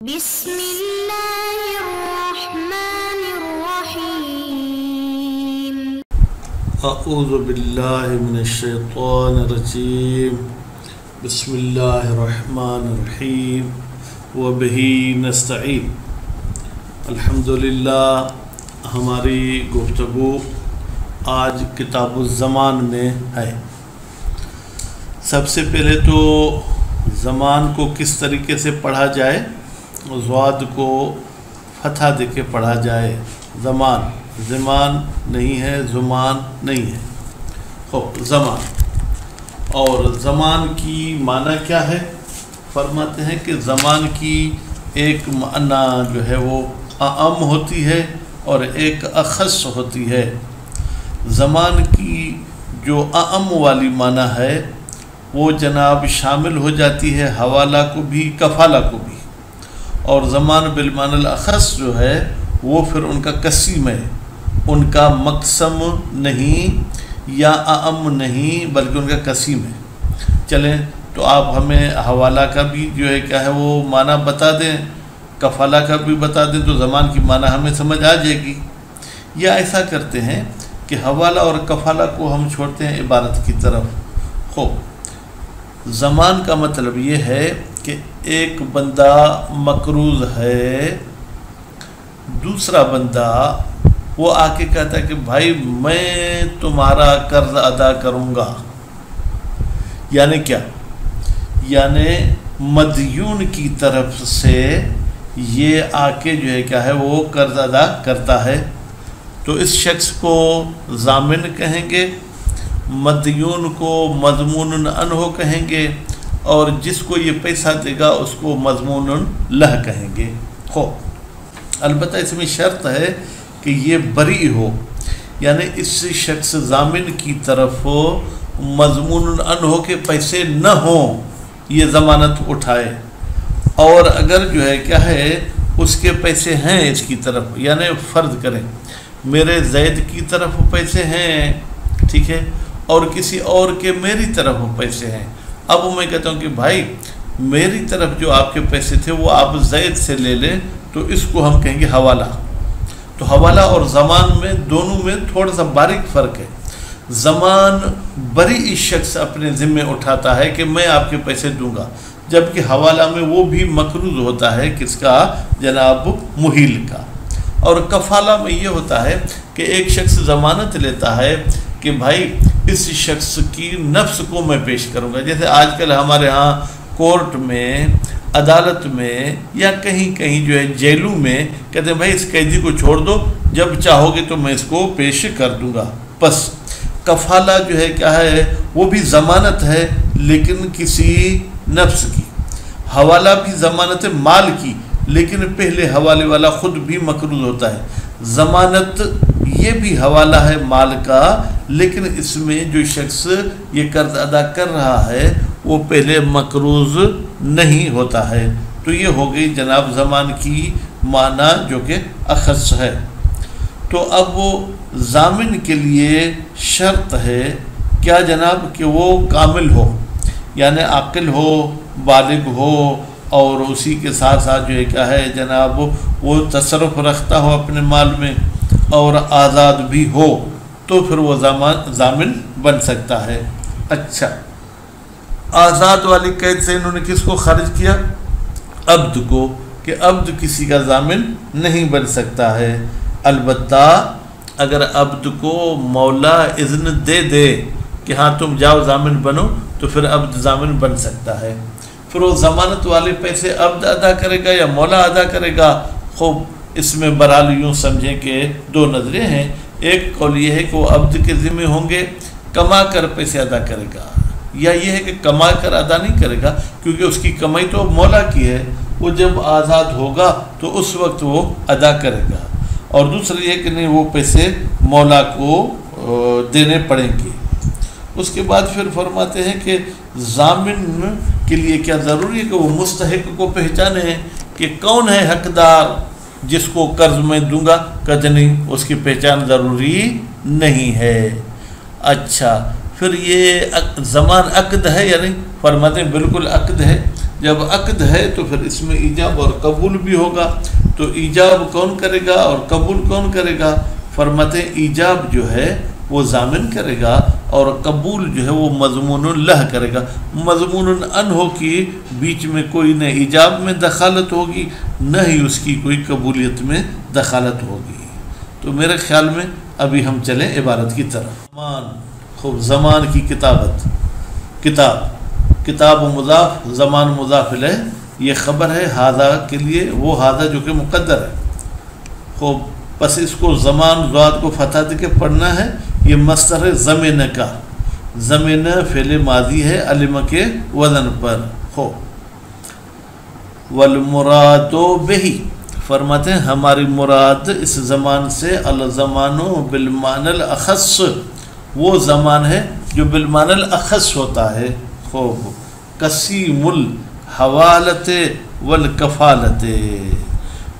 بسم اللہ الرحمن الرحیم اعوذ باللہ من الشیطان الرجیم بسم اللہ الرحمن الرحیم وبہ نستعین۔ الحمدللہ ہماری گفتگو آج کتاب الزمان میں ہے۔ سب سے پہلے تو زمان کو کس طریقے سے پڑھا جائے، ضاد کو فتحہ دے کے پڑھا جائے۔ زمان نہیں ہے، زمان نہیں ہے، زمان۔ اور زمان کی معنی کیا ہے؟ فرماتے ہیں کہ زمان کی ایک معنی جو ہے وہ اعم ہوتی ہے اور ایک اخص ہوتی ہے۔ زمان کی جو اعم والی معنی ہے وہ جناب شامل ہو جاتی ہے حوالہ کو بھی، کفالہ کو بھی، اور زمان بالمعنی الاخص جو ہے وہ پھر ان کا قسیم ہے، ان کا مقسم نہیں یا اعم نہیں بلکہ ان کا قسیم ہے۔ چلیں تو آپ ہمیں حوالہ کا بھی جو ہے کیا ہے وہ معنی بتا دیں، کفالہ کا بھی بتا دیں تو زمان کی معنی ہمیں سمجھ آ جائے گی۔ یا ایسا کرتے ہیں کہ حوالہ اور کفالہ کو ہم چھوڑتے ہیں عبارت کی طرف۔ زمان کا مطلب یہ ہے کہ ایک بندہ مقروض ہے، دوسرا بندہ وہ آ کے کہتا ہے کہ بھائی میں تمہارا قرض ادا کروں گا۔ یعنی کیا؟ یعنی مدیون کی طرف سے یہ آ کے جو ہے کیا ہے وہ قرض ادا کرتا ہے، تو اس شخص کو ضامن کہیں گے، مدیون کو مضمون عنہ کہیں گے، اور جس کو یہ پیسہ دے گا اس کو مضمون لہ کہیں گے۔ البتہ اس میں شرط ہے کہ یہ بری ہو، یعنی اس شخص ضامن کی طرف مضمون عنہ کے پیسے نہ ہوں، یہ ضمانت اٹھائے، اور اگر جو ہے کیا ہے اس کے پیسے ہیں اس کی طرف، یعنی فرض کریں میرے زید کی طرف پیسے ہیں، ٹھیک ہے، اور کسی اور کے میری طرف پیسے ہیں۔ اب میں کہتا ہوں کہ بھائی میری طرف جو آپ کے پیسے تھے وہ آپ زید سے لے لیں، تو اس کو ہم کہیں گے حوالہ۔ تو حوالہ اور زمان میں دونوں میں تھوڑا سا باریک فرق ہے۔ زمان بری شخص اپنے ذمے اٹھاتا ہے کہ میں آپ کے پیسے دوں گا، جبکہ حوالہ میں وہ بھی مقروض ہوتا ہے کس کا؟ جناب محیل کا۔ اور کفالہ میں یہ ہوتا ہے کہ ایک شخص ضمانت لیتا ہے کہ بھائی اس شخص کی نفس کو میں پیش کروں گا۔ جیسے آج کل ہمارے ہاں کورٹ میں، عدالت میں، یا کہیں کہیں جو ہے جیلوں میں کہتے ہیں بھائی اس قیدی کو چھوڑ دو، جب چاہو گے تو میں اس کو پیش کر دوں گا۔ بس کفالہ جو ہے کیا ہے وہ بھی ضمانت ہے لیکن کسی نفس کی، حوالہ بھی ضمانت ہے مال کی، لیکن پہلے حوالے والا خود بھی مقروض ہوتا ہے۔ ضمانت یہ بھی حوالہ ہے مال کا، لیکن اس میں جو شخص یہ قرض ادا کر رہا ہے وہ پہلے مقروض نہیں ہوتا ہے۔ تو یہ ہو گئی جناب زمان کی معنی جو کہ اخص ہے۔ تو اب وہ ضامن کے لیے شرط ہے کیا جناب کہ وہ کامل ہو، یعنی عاقل ہو، بالغ ہو، اور اسی کے ساتھ ساتھ جو ہے کیا ہے جناب وہ تصرف رکھتا ہو اپنے مال میں، اور آزاد بھی ہو، تو پھر وہ ضامن بن سکتا ہے۔ اچھا، آزاد والی قید سے انہوں نے کس کو خارج کیا؟ عبد کو، کہ عبد کسی کا ضامن نہیں بن سکتا ہے۔ البتہ اگر عبد کو مولا اذن دے دے کہ ہاں تم جاؤ ضامن بنو، تو پھر عبد ضامن بن سکتا ہے۔ پھر وہ ضمانت والے پیسے عبد ادا کرے گا یا مولا ادا کرے گا؟ خوب اس میں برحال یوں سمجھیں کہ دو نظریں ہیں۔ ایک قول یہ ہے کہ وہ عبد کے ذمہ ہوں گے، کما کر پیسے ادا کرے گا، یا یہ ہے کہ کما کر ادا نہیں کرے گا کیونکہ اس کی کمائی تو مولا کی ہے، وہ جب آزاد ہوگا تو اس وقت وہ ادا کرے گا۔ اور دوسرا یہ کہ نہیں، وہ پیسے مولا کو دینے پڑیں گے۔ اس کے بعد پھر فرماتے ہیں کہ ضامن کے لیے کیا ضروری ہے کہ وہ مستحق کو پہچانے کہ کون ہے حقدار جس کو قرض میں دوں گا؟ کہ نہیں، اس کی پہچان ضروری نہیں ہے۔ اچھا، پھر یہ زمان عقد ہے یا نہیں؟ فرماتے ہیں بالکل عقد ہے۔ جب عقد ہے تو پھر اس میں ایجاب اور قبول بھی ہوگا. تو ایجاب کون کرے گا اور قبول کون کرے گا؟ فرماتے ایجاب جو ہے وہ ضامن کرے گا اور قبول جو ہے وہ مضمون اللہ کرے گا. مضمون انہو کی بیچ میں کوئی نہ ایجاب میں دخالت ہوگی نہ ہی اس کی کوئی قبولیت میں دخالت ہوگی. تو میرے خیال میں ابھی ہم چلیں عبارت کی طرف. خوب زمان کی کتابت. کتاب و مضاف، زمان مضاف الیہ، یہ خبر ہے ہاذا کے لیے، وہ ہاذا جو کہ مقدر ہے. خوب پس اس کو زمان ضاد کو فتح دے کے پڑھنا ہے. یہ مصدر زمن کا، زمن فعل ماضی ہے علم کے وزن پر. ہو والمراد بہی، فرماتے ہیں ہماری مراد اس زمان سے الزمان بالمعنی الاخص، وہ زمان ہے جو بالمعنی الاخص ہوتا ہے. خوب قسیم الحوالت والکفالت،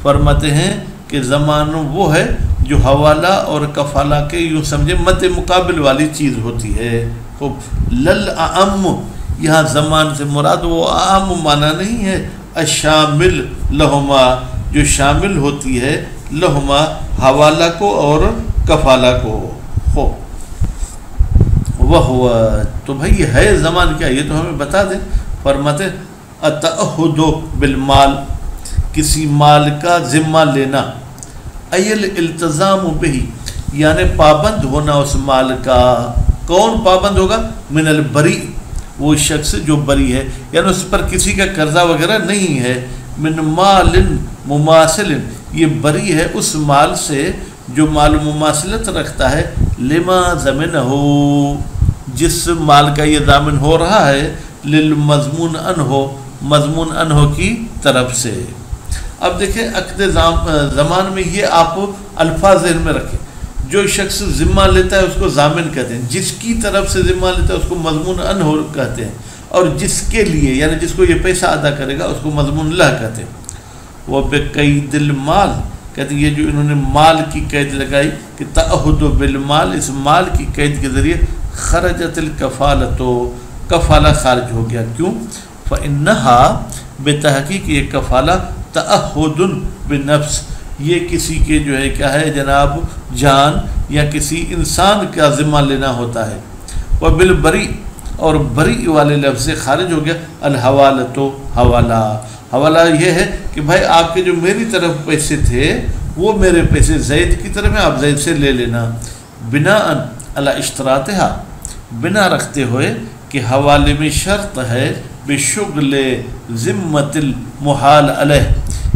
فرماتے ہیں کہ زمان وہ ہے جو حوالہ اور کفالہ کے یوں سمجھے مد مقابل والی چیز ہوتی ہے. خوب للعام، یہاں زمان سے مراد وہ عام معنی نہیں ہے، الشامل لہما، جو شامل ہوتی ہے لہما حوالہ کو اور کفالہ کو. ہو وہ تو بھئی یہ ہے زمان کیا، یہ تو ہمیں بتا دیں. فرماتے التعہد بالمال، کسی مال کا ذمہ لینا، ایل التزام بہی، یعنی پابند ہونا اس مال کا. کون پابند ہوگا؟ من البری، وہ شخص جو بری ہے، یعنی اس پر کسی کا قرضہ وغیرہ نہیں ہے. من مال مماثل، یہ بری ہے اس مال سے جو مال مماثلت رکھتا ہے لما ضمن ہو، جس مال کا یہ ضامن ہو رہا ہے، للمضمون انہو، مضمون انہو کی طرف سے. اب دیکھیں عقد زمان میں یہ آپ الفاظ ذہن میں رکھیں. جو شخص ذمہ لیتا ہے اس کو ضامن کہتے ہیں، جس کی طرف سے ذمہ لیتا ہے اس کو مضمون انہو کہتے ہیں، اور جس کے لیے یعنی جس کو یہ پیسہ ادا کرے گا اس کو مضمون اللہ کہتے ہیں. وہ بقید المال، کہتے ہیں یہ جو انہوں نے مال کی قید لگائی کہ تعہد بالمال، اس مال کی قید کے ذریعے خرجت الکفالت، کفالہ خارج ہو گیا. کیوں؟ فإنہا، بتحقیق یہ کفالہ تعہد بالنفس، یہ کسی کے جو ہے کیا ہے جناب جان یا کسی انسان کا ذمہ لینا ہوتا ہے. وبالبری، اور بری والے لفظ سے خارج ہو گیا الحوالۃ، حوالہ. حوالہ یہ ہے کہ بھائی آپ کے جو میری طرف پیسے تھے وہ میرے پیسے زید کی طرف ہیں، آپ زید سے لے لینا. بناء علی اشتراطہا، بنا رکھتے ہوئے کہ حوالے میں شرط ہے بشغل ذمت المحال علیہ،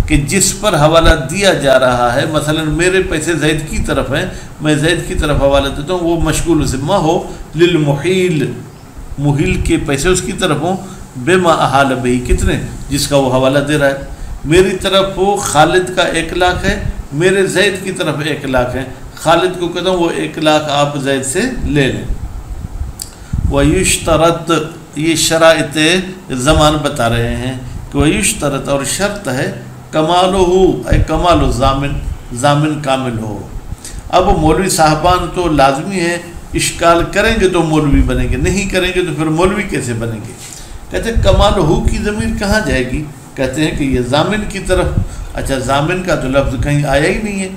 کہ جس پر حوالہ دیا جا رہا ہے، مثلا میرے پیسے زید کی طرف ہیں، میں زید کی طرف حوالہ دیتا ہوں، وہ مشغول ذمہ ہو للمحیل، محیل کے پیسے اس کی طرف ہوں، بما احال بہی، کتنے جس کا وہ حوالہ دے رہا ہے. میری طرف وہ خالد کا 1 لاکھ ہے، میرے زید کی طرف 1 لاکھ ہے، خالد کو کہتا ہوں وہ 1 لاکھ آپ زید سے لے لیں. وَيُشْتَرَطْ، یہ شرائط زمان بتا رہے ہیں کہ وَيُشْتَرَطْ، اور شرط ہے کمالہ، اے کمال الضامن، ضامن کامل ہو. اب مولوی صاحبان تو لازمی ہے اشکال کریں گے تو مولوی بنیں گے، نہیں کریں گے تو پھر مولوی کیسے بنیں گے. کہتے ہیں کمالہ کی ضمیر کہاں جائے گی؟ کہتے ہیں کہ یہ ضامن کی طرف. اچھا ضامن کا تو لفظ کہیں آیا ہی نہیں ہے.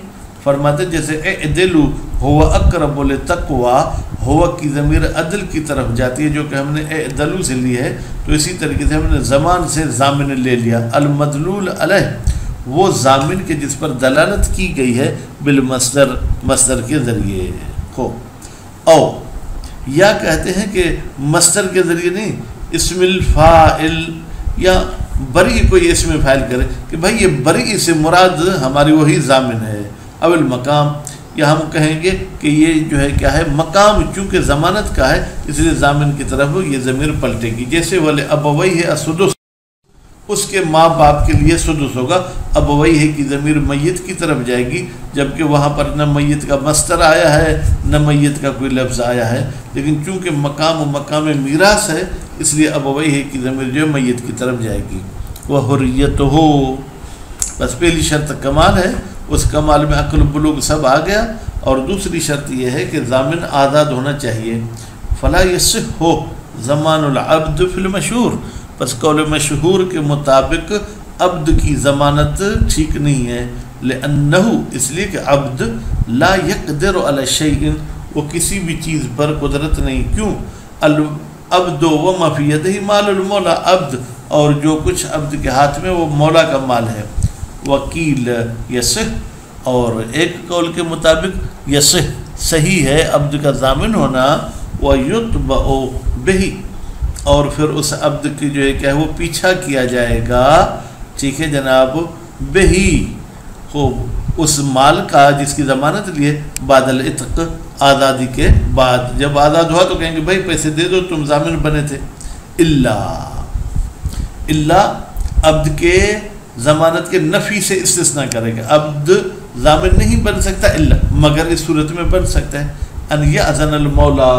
فرماتے جیسے اعدلوا هو اقرب للتقوی، ہوا کی ضمیر عدل کی طرف جاتی ہے جو کہ ہم نے اعدلوا سے لی ہے، تو اسی طریقے سے ہم نے زمان سے ضامن لے لیا. المدلول علیہ، وہ ضامن کے جس پر دلالت کی گئی ہے بالمصدر، مصدر کے ذریعے. ہو او، یا کہتے ہیں کہ مصدر کے ذریعے نہیں، اسم الفاعل یا بری کوئی اسم فاعل کرے کہ بھائی یہ بری سے مراد ہماری وہی ضامن ہے. او المقام، یا ہم کہیں گے کہ یہ جو ہے کیا ہے مقام، چونکہ ضمانت کا ہے اس لیے ضامن کی طرف یہ ضمیر پلٹے گی. جیسے ولی ابویہ ہے السدس، اس کے ماں باپ کے لیے سدس ہوگا. ابویہ ہے کی ضمیر میت کی طرف جائے گی، جبکہ وہاں پر نہ میت کا مصدر آیا ہے نہ میت کا کوئی لفظ آیا ہے، لیکن چونکہ مقام و مقام میراث ہے اس لیے ابویہ کی ضمیر جو میت کی طرف جائے گی. وحریتہ، بس پہلی شرط کمال ہے، اس کمال میں عقل و بلوغ سب آ گیا. اور دوسری شرط یہ ہے کہ ضامن آزاد ہونا چاہیے. فلا یصح زمان العبد فی المشہور، بس قول مشہور کے مطابق عبد کی ضمانت ٹھیک نہیں ہے، لأنہ اس لیے کہ عبد لا یقدر علی شیء وہ کسی بھی چیز پر قدرت نہیں، کیوں؟ العبد وما فی یدہ مال المولا، عبد اور جو کچھ عبد کے ہاتھ میں وہ مولا کا مال ہے۔ وکیل یصح اور ایک قول کے مطابق یصح صحیح ہے عبد کا ضامن ہونا، ویتبع بہ اور پھر اس عبد کی جو ہے کیا وہ پیچھا کیا جائے گا، ٹھیک ہے جناب، بہی خوب اس مال کا جس کی ضمانت لیے بعد العتق آزادی کے بعد، جب آزاد ہوا تو کہیں گے بھائی پیسے دے دو تم ضامن بنے تھے۔ اللہ عبد کے ضمانت کے نفی سے استثناء کرے گا، عبد ضامن نہیں بن سکتا الا مگر اس صورت میں بن سکتا ہے ان یأذن المولا،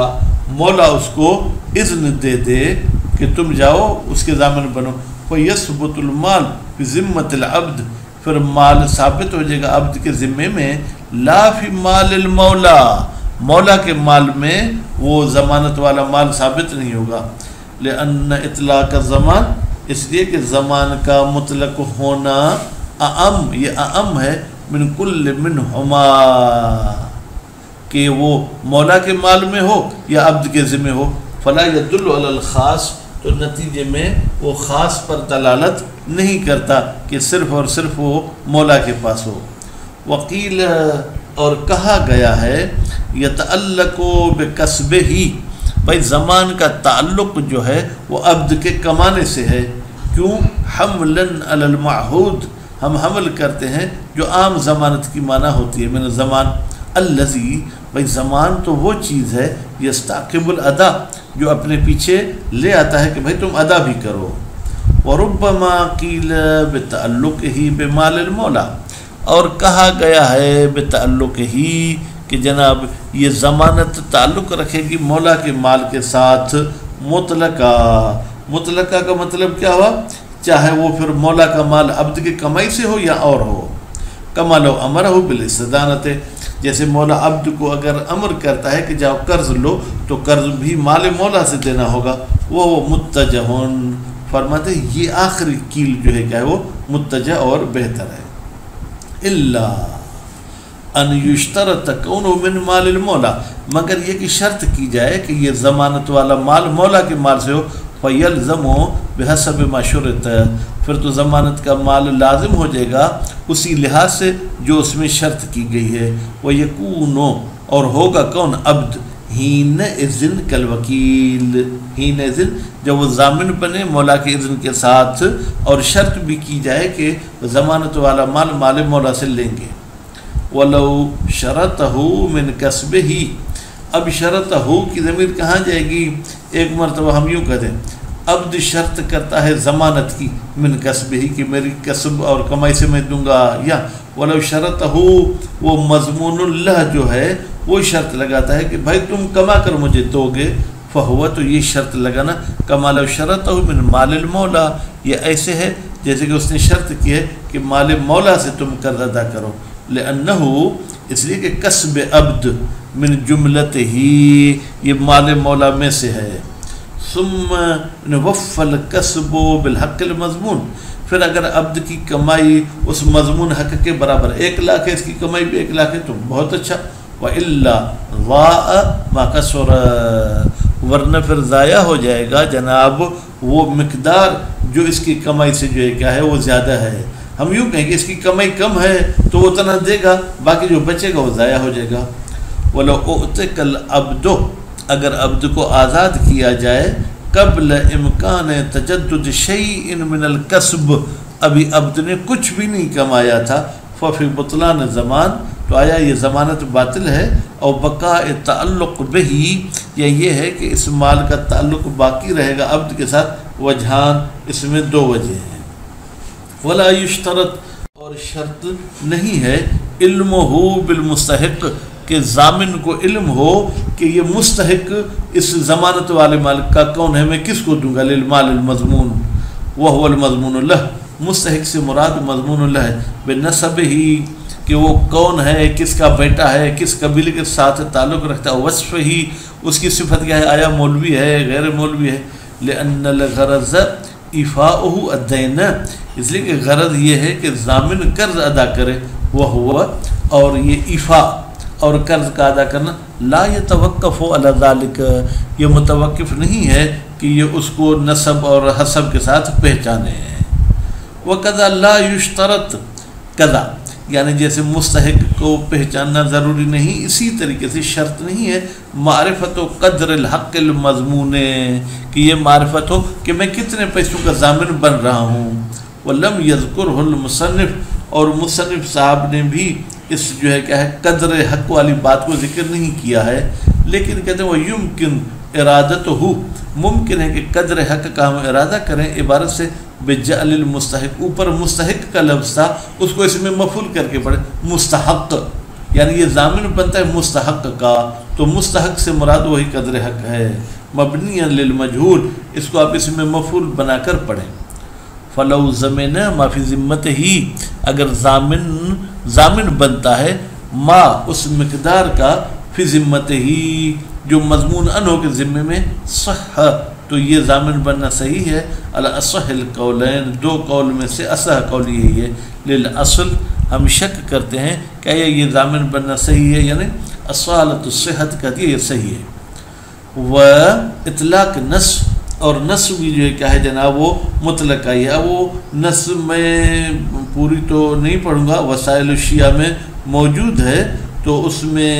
مولا اس کو اذن دے دے کہ تم جاؤ اس کے ضامن بنو، فیثبت المال بذمۃ العبد پھر مال ثابت ہو جائے گا عبد کے ذمے میں، لا فی مال المولا مولا کے مال میں وہ ضمانت والا مال ثابت نہیں ہوگا، لأن اطلاق الزمان اس لیے کہ زمان کا مطلق ہونا اعم، یہ اعم ہے من کل منہما کہ وہ مولا کے مال میں ہو یا عبد کے ذمہ ہو، فلا يدل علی الخاص تو نتیجے میں وہ خاص پر دلالت نہیں کرتا کہ صرف اور صرف وہ مولا کے پاس ہو۔ وقیل اور کہا گیا ہے یتعلق بکسبہ بھائی زمان کا تعلق جو ہے وہ عبد کے کمانے سے ہے، کیوں؟ حملاً علی المعہود ہم حمل کرتے ہیں جو عام ضمانت کی معنی ہوتی ہے، من زمان الذی بھائی زمان تو وہ چیز ہے یستعقب الادا جو اپنے پیچھے لے آتا ہے کہ بھائی تم ادا بھی کرو۔ وربما قیل بتعلقہ بمال المولا اور کہا گیا ہے بتعلقہ کہ جناب یہ ضمانت تعلق رکھے گی مولا کے مال کے ساتھ، مطلقہ کا مطلب کیا ہوا؟ چاہے وہ پھر مولا کا مال عبد کی کمائی سے ہو یا اور ہو، کما لو امرہ بالاستدانۃ جیسے مولا عبد کو اگر امر کرتا ہے کہ جاؤ قرض لو تو قرض بھی مال مولا سے دینا ہوگا، وہ متجہن فرماتے یہ آخری کیل جو ہے کیا ہے وہ متجہ اور بہتر ہے۔ الا ان یشترط کونہ من مال المولا مگر یہ کہ شرط کی جائے کہ یہ ضمانت والا مال مولا کے مال سے ہو، فیلزم بحسب ما شرط پھر تو ضمانت کا مال لازم ہو جائے گا اسی لحاظ سے جو اس میں شرط کی گئی ہے، ویکون اور ہوگا کون عبد ہین اذن کالوکیل ہین اذن جب وہ ضامن بنے مولا کے اذن کے ساتھ اور شرط بھی کی جائے کہ ضمانت والا مال مال مولا سے لیں گے۔ ولو شرطہ من کسبہ اب شرطہ کی ضمیر کہاں جائے گی؟ ایک مرتبہ ہم یوں کہتے ہیں عبد شرط کرتا ہے ضمانت کی من کسبہ کہ میری کسب اور کمائی سے میں دوں گا، یا ولو شرطہ وہ مضمون اللہ جو ہے وہ شرط لگاتا ہے کہ بھائی تم کما کر مجھے دو گے، فہو تو یہ شرط لگانا کما لو شرطہ من مال المولا یہ ایسے ہے جیسے کہ اس نے شرط کی ہے کہ مال مولا سے تم قرض ادا کرو، لأنہ اس لیے کہ کسب عبد من جملت ہی یہ مال مولا میں سے ہے، ثم وفى الكسب بالحق المضمون پھر اگر عبد کی کمائی اس مضمون حق کے برابر 1 لاکھ ہے، اس کی کمائی بھی 1 لاکھ ہے تو بہت اچھا، وَإِلَّا ضَاءَ مَا كَسُرَ ورنہ پھر ضائع ہو جائے گا جناب وہ مقدار جو اس کی کمائی سے جو ہے کیا ہے وہ زیادہ ہے۔ ہم یوں کہیں کہ اس کی کمائی کم ہے تو وہ اتنا دے گا، باقی جو بچے گا وہ ضائع ہو جائے گا۔ وَلَوْ أُعْتِقَ الْعَبْدُ اگر عبد کو آزاد کیا جائے قبل امکان تجدد شیء من الکسب ابھی عبد نے کچھ بھی نہیں کمایا تھا، ففی بطلان زمان تو آیا یہ ضمانت باطل ہے، اور بقاء تعلق بہی یا یہ ہے کہ اس مال کا تعلق باقی رہے گا عبد کے ساتھ، وجہان اس میں 2 وجہ ہیں۔ ولا یشترط اور شرط نہیں ہے علمہ بالمستحق کہ ضامن کو علم ہو کہ یہ مستحق اس ضمانت والے مال کا کون ہے، میں کس کو دوں گا، للمال المضمون وہو المضمون لہ مستحق سے مراد مضمون لہ ہے، بنسب ہی کہ وہ کون ہے، کس کا بیٹا ہے، کس قبیلے کے ساتھ تعلق رکھتا ہے، وصف ہی اس کی صفت کیا ہے، آیا مولوی ہے غیر مولوی ہے، لأن الغرض ایفاؤہ الدین، اس لیے کہ غرض یہ ہے کہ ضامن قرض ادا کرے، وہ ہوا، اور یہ ایفا اور قرض کا ادا کرنا لا یتوقف علی ذالک، یہ متوقف نہیں ہے کہ یہ اس کو نسب اور حسب کے ساتھ پہچانے ہیں۔ وَقَذَا لَا يُشْتَرَطْ، قضا یعنی جیسے مستحق کو پہچاننا ضروری نہیں، اسی طریقے سے شرط نہیں ہے معرفت و قدر الحق المضمون، کہ یہ معرفت ہو کہ میں کتنے پیسوں کا ضامن بن رہا ہوں۔ وَلَمْ يَذْكُرْهُ الْمُصَنِّف، اور مصنف صاحب نے بھی اس جو ہے کیا ہے قدر حق والی بات کو ذکر نہیں کیا ہے، لیکن کہتے ہیں وہ یمکن ارادتہ، ممکن ہے کہ قدر حق کا ہم ارادہ کریں عبارت سے بجعل المستحق، اوپر مستحق کا لفظ تھا اس کو اس میں مفعول کر کے پڑھے مستحق، یعنی یہ ضامن بنتا ہے مستحق کا، تو مستحق سے مراد وہی قدر حق ہے، مبنی للمجہول، اس کو آپ اس میں مفعول بنا کر پڑھیں۔ فلو ضمن ما فی ذمتہ، اگر ضامن بنتا ہے ما اس مقدار کا فی ذمتہ جو مضمون ان ہو کے ذمے میں، صح تو یہ ضامن بننا صحیح ہے، علی اصح القولین، دو قول میں سے اصح قول یہی ہے، للاصل ہم شک کرتے ہیں کہ یہ ضامن بننا صحیح ہے، یعنی اصالۃ الصحت کہتی ہے یہ صحیح ہے۔ و اطلاق نص، اور نص بھی جو ہے کیا ہے جناب وہ مطلق آئی ہے، وہ نص میں پوری تو نہیں پڑھوں گا، وسائل الشیعہ میں موجود ہے، تو اس میں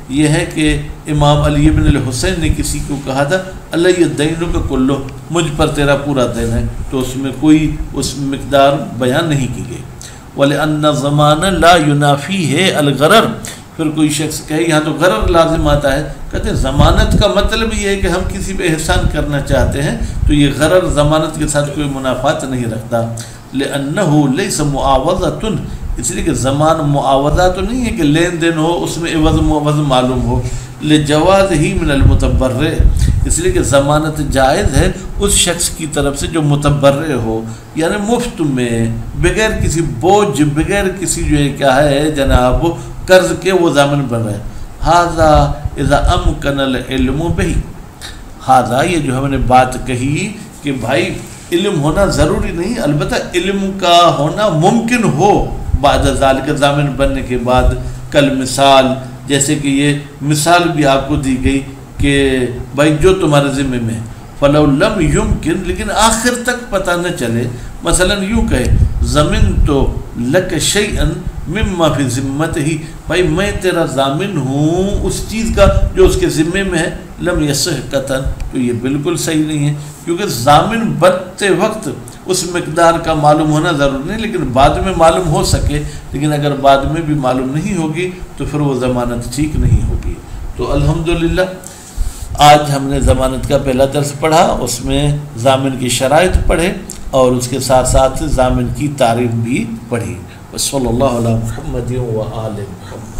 یہ ہے کہ امام علی بن الحسین نے کسی کو کہا تھا اللہ یہ دینوں کا کلو، مجھ پر تیرا پورا دین ہے، تو اس میں کوئی اس مقدار بیان نہیں کی گئی۔ وَلِأَنَّ الضَّمَانَ لَا يُنَافِيهِ الْغَرَرَ، پھر کوئی شخص کہے یہاں تو غرر لازم آتا ہے، کہتے ہیں ضمانت کا مطلب یہ ہے کہ ہم کسی پہ احسان کرنا چاہتے ہیں، تو یہ غرر ضمانت کے ساتھ کوئی منافات نہیں رکھتا۔ لِأَنَّهُ لَيْسَ مُعَاوَضَةٌ، اس لیے کہ زمان معاوضہ تو نہیں ہے کہ لین دین ہو اس میں عوض معوض معلوم ہو، لجواز ہی من المتبرع، اس لیے کہ ضمانت جائز ہے اس شخص کی طرف سے جو متبرع ہو، یعنی مفت میں بغیر کسی بوجھ، بغیر کسی جو ہے کیا ہے جناب قرض کے وہ ضامن بن رہا ہے۔ ھذا اذا امکن العلم بہ، ھذا یہ جو ہم نے بات کہی کہ بھائی علم ہونا ضروری نہیں، البتہ علم کا ہونا ممکن ہو بعد ذالک، ضامن بننے کے بعد، کل مثال جیسے کہ یہ مثال بھی آپ کو دی گئی کہ بھائی جو تمہارے ذمے میں فلو لم یمکن، لیکن آخر تک پتہ نہ چلے، مثلا یوں کہے ضمن تو لک شیئا مما فی ذمتہ، بھائی میں تیرا ضامن ہوں اس چیز کا جو اس کے ذمے میں ہے، لم یصح قطعا، تو یہ بالکل صحیح نہیں ہے، کیونکہ ضامن بنتے وقت اس مقدار کا معلوم ہونا ضروری نہیں، لیکن بعد میں معلوم ہو سکے، لیکن اگر بعد میں بھی معلوم نہیں ہوگی تو پھر وہ ضمانت ٹھیک نہیں ہوگی۔ تو الحمدللہ آج ہم نے ضمانت کا پہلا درس پڑھا، اس میں ضامن کی شرائط پڑھے اور اس کے ساتھ ساتھ ضامن کی تعریف بھی پڑھی۔ وصلی اللہ علی محمد و آل محمد۔